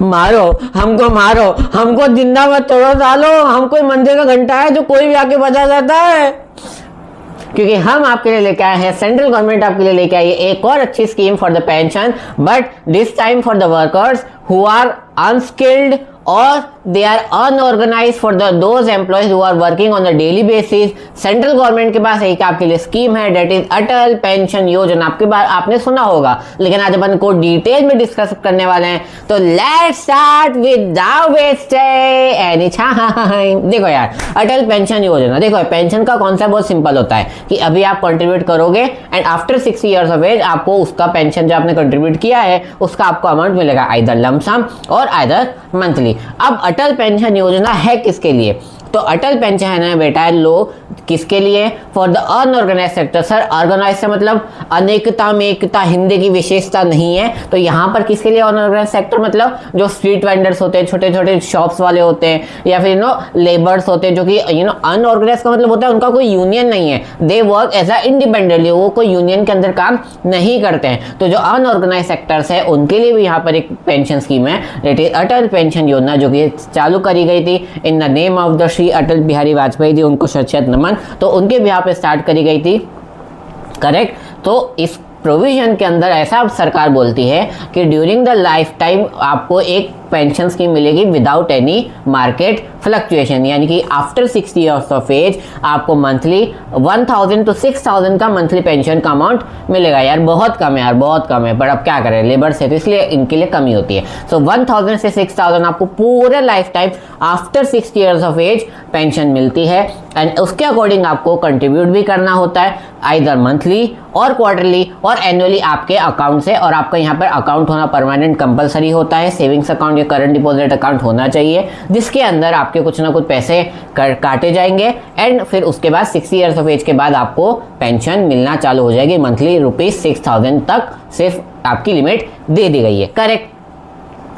मारो, हमको मारो, हमको जिंदा मत तोड़ो सालो, हम कोई मंदिर का घंटा है जो कोई भी आके बजा जाता है। क्योंकि हम आपके लिए लेके आए हैं, सेंट्रल गवर्नमेंट आपके लिए लेके आई है एक और अच्छी scheme for the pension, but this time for the workers who are unskilled और they are unorganized for those employees who are working on a daily basis। Central government के पास एक आपके लिए स्कीम है, डेट इज अटल पेंशन योजना। आपके बार आपने सुना होगा, लेकिन आज अपन को डिटेल में डिस्कस करने वाले हैं। तो let's start without wasting any time. देखो यार, अटल पेंशन योजना, देखो पेंशन का कॉन्सेप्ट बहुत सिंपल होता है कि अभी आप कंट्रीब्यूट करोगे and after 60 years of age आपको उसका पेंशन जो आपने कंट्रीब्यूट किया है उसका आपको अमाउंट मिलेगा, आइदर लमसम और आइदर मंथली। अब अटल पेंशन योजना है किसके लिए? तो अटल पेंशन है ना बेटा लो किसके लिए? For the unorganise sector. Sir organise से मतलब अनेकता में एकता, हिंदी की विशेषता नहीं है। तो यहाँ पर किसके लिए अनऑर्गेनाइज सेक्टर? मतलब जो स्ट्रीट वेंडर्स होते हैं, छोटे छोटे शॉप्स वाले होते हैं, या फिर लेबर्स होते हैं जो कि अनऑर्गेनाइज का मतलब होता है उनका कोई यूनियन नहीं है, they work as a independently, वो कोई यूनियन के अंदर काम नहीं करते हैं। तो जो अनऑर्गेनाइज सेक्टर्स है उनके लिए भी यहाँ पर एक पेंशन स्कीम है, that is Atal pension Yojana, जो कि चालू करी गई थी in the name of the Shri Atal Bihari Vajpayee ji, उनको शत नमन। तो उनके भी यहाँ पे स्टार्ट करी गई थी, करेक्ट। तो इस प्रोविजन के अंदर ऐसा सरकार बोलती है कि ड्यूरिंग द लाइफ टाइम आपको एक पेंशन स्कीम मिलेगी विदाउट एनी मार्केट फ्लक्चुएशन, यानी कि आफ्टर 60 ईयर्स ऑफ एज आपको मंथली 1000 to 6000 का मंथली पेंशन का अमाउंट मिलेगा। यार बहुत कम है, यार बहुत कम है, पर अब क्या करें, लेबर से तो इसलिए इनके लिए कमी होती है। सो 1000 से 6000 आपको पूरे life time after 60 years of age pension मिलती है एंड उसके अकॉर्डिंग आपको कंट्रीब्यूट भी करना होता है, आइदर मंथली और क्वार्टरली और एनुअली आपके अकाउंट से। और आपका यहाँ पर अकाउंट होना परमानेंट कंपलसरी होता है, सेविंग्स अकाउंट या करंट डिपॉजिट अकाउंट होना चाहिए, जिसके अंदर आपके कुछ ना कुछ पैसे काटे जाएंगे एंड फिर उसके बाद 60 ईयर्स ऑफ एज के बाद आपको पेंशन मिलना चालू हो जाएगी। मंथली ₹6000 तक सिर्फ आपकी लिमिट दे दी गई है, करेक्ट।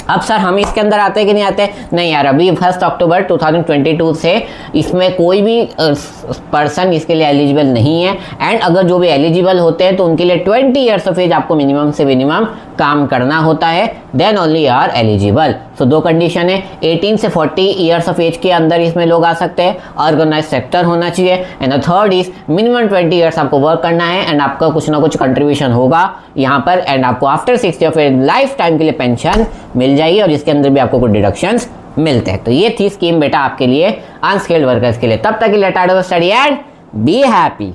अब सर हम इसके अंदर आते हैं कि नहीं आते? नहीं यार, अभी 1 अक्टूबर 2022 से इसमें कोई भी पर्सन इसके लिए एलिजिबल नहीं है एंड अगर जो भी एलिजिबल होते हैं तो उनके लिए 20 ईयर्स ऑफ एज आपको मिनिमम से मिनिमम काम करना होता है, देन ओनली आर एलिजिबल। सो दो कंडीशन है, 18 से 40 ईयर्स ऑफ एज के अंदर इसमें लोग आ सकते हैं, ऑर्गेनाइज सेक्टर होना चाहिए and the third is minimum 20 years आपको वर्क करना है एंड आपका कुछ ना कुछ कंट्रीब्यूशन होगा यहाँ पर एंड आपको after 60 of age life time के लिए पेंशन मिल जाएगी और इसके अंदर भी आपको कुछ डिडक्शंस मिलते हैं। तो ये थी स्कीम बेटा आपके लिए अनस्किल्ड वर्कर्स के लिए। तब तक के लिए स्टडी एंड बी हैप्पी।